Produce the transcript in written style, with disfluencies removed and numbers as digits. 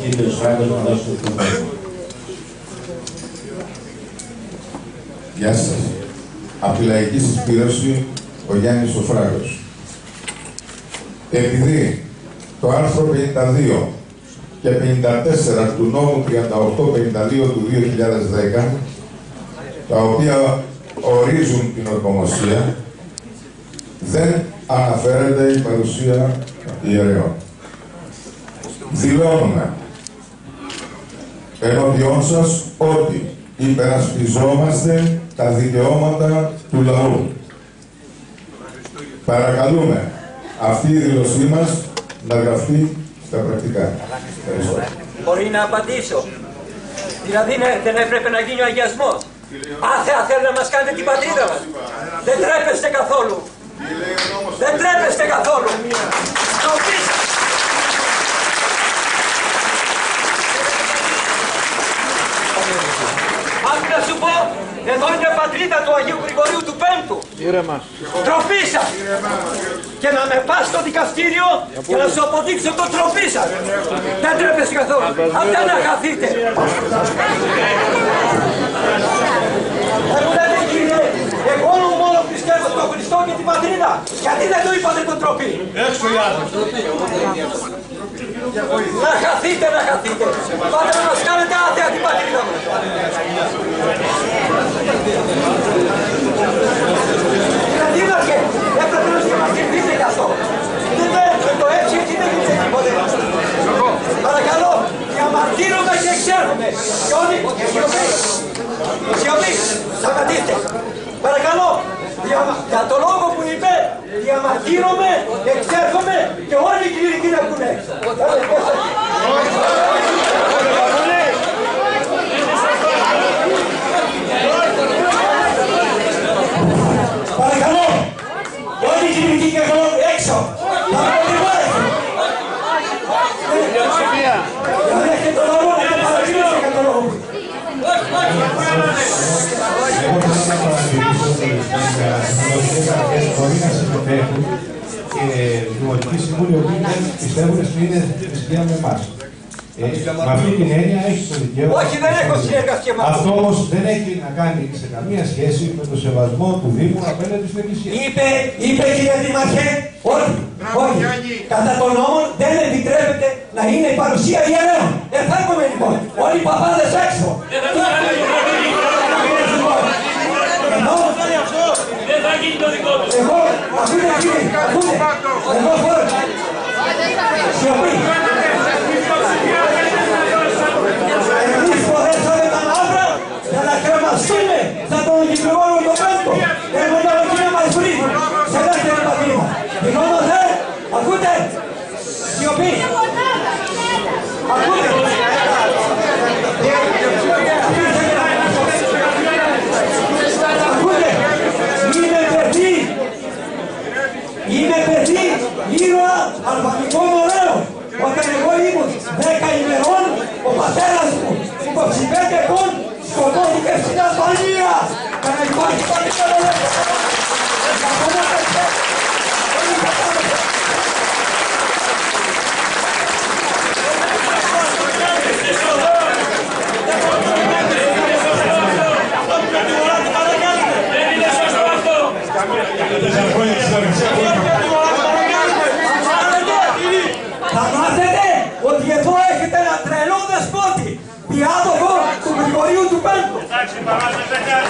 Κύριος Φράγκος να δώσει το λόγο. Γεια σας. Από τη Λαϊκή Συσπήρωση, ο Γιάννης ο Φράγκος. Επειδή το άρθρο 52 και 54 του νόμου 3852 του 2010, τα οποία ορίζουν την ορκομοσία, δεν αναφέρεται η παρουσία ιερέων. Δηλώνουμε ενώπιόν σας ότι υπερασπιζόμαστε τα δικαιώματα του λαού. Παρακαλούμε αυτή η δήλωσή μας να γραφτεί στα πρακτικά. Ευχαριστώ. Μπορεί να απαντήσω. Δηλαδή δεν έπρεπε να γίνει ο αγιασμός. Άθεα θέλει να μας κάνετε την πατρίδα μας. Δεν τρέπεστε καθόλου. Δεν τρέπεστε καθόλου. Άκου να σου πω, εδώ είναι η πατρίδα του Αγίου Γρηγορίου του Πέμπτου. Τροπή σας. Και να με πας στο δικαστήριο και να σου αποδείξω το τροπή σας. Δεν τρέπεστε καθόλου. Αυτά να χαθείτε. Ακούτε κύριε, εγώ μόνο πιστεύω στον Χριστό και την πατρίδα. Γιατί δεν το είπατε το τροπή. Έξω οι άλλοι. Να χαθείτε, να χαθείτε. Πάτε να μας κάνετε άθεα την πατρίδα μας. Δήμαρχε, έπρεπε να μας κερδίσετε γι' αυτό. Δεν το έτσι δεν γίνεται τίποτε. Παρακαλώ, διαμαρτύρομαι και ξέρουμε. Σιωπή, σταματήστε. Παρακαλώ, για το λόγο που είπε, διαμαρτύρομαι, εξέρχομαι και όλοι οι κληρικοί να βγουν έξω. Παρακαλώ, όλοι οι κληρικοί και εγώ έξω. Δεν έχετε το λόγο, να το παρατηρήσω για το λόγο. Εγώ δεν θα παρατηρήσω ότι οι αρχές μπορεί να συμμετέχουν και οι Δημοτικοί Σύμβουλοι που πιστεύουν στην ίδια θρησκεία με εμάς. Με αυτή την έννοια έχει το δικαίωμα. Όχι, δεν έχω συνεργασία με αυτό όμως δεν έχει να κάνει σε καμία σχέση με το σεβασμό του Δήμου απέναντι στην Εκκλησία. Είπε κύριε Δήμαρχε, όχι, κατά τον νόμο δεν επιτρέπεται να είναι η παρουσία ιερέων. Εφεύγουμε λοιπόν, όλοι οι παπάδες έξω. Δεν θα γίνει το δικό του. Εγώ, ακούτε κύριε, ακούτε. Εγώ φορώ. Σιωπή. Εμείς φορέσαμε τα μαύρα για να κρεμαστούμε σαν τον Γρηγόριο το Πέμπτο. Εγώ να να μας βρει σε δεύτερη πατρίδα. Λοιπόν, ακούτε. Σιωπή. Ακούτε. Είμαι παιδί ήρωα αλβανικών ωραίων. Όταν εγώ ήμουν 10 ημερών, ο πατέρας μου, 25 ετών, σκοτώθηκε στην Αλβανία. Για να υπάρχει πατρίδα ελεύθερη. Θα μάθετε ότι εδώ έχετε ένα τρελό δεσπότη, διάδοχο του Γρηγορίου του Πέμπτου. Εντάξει, παράστε, δεν κάνει.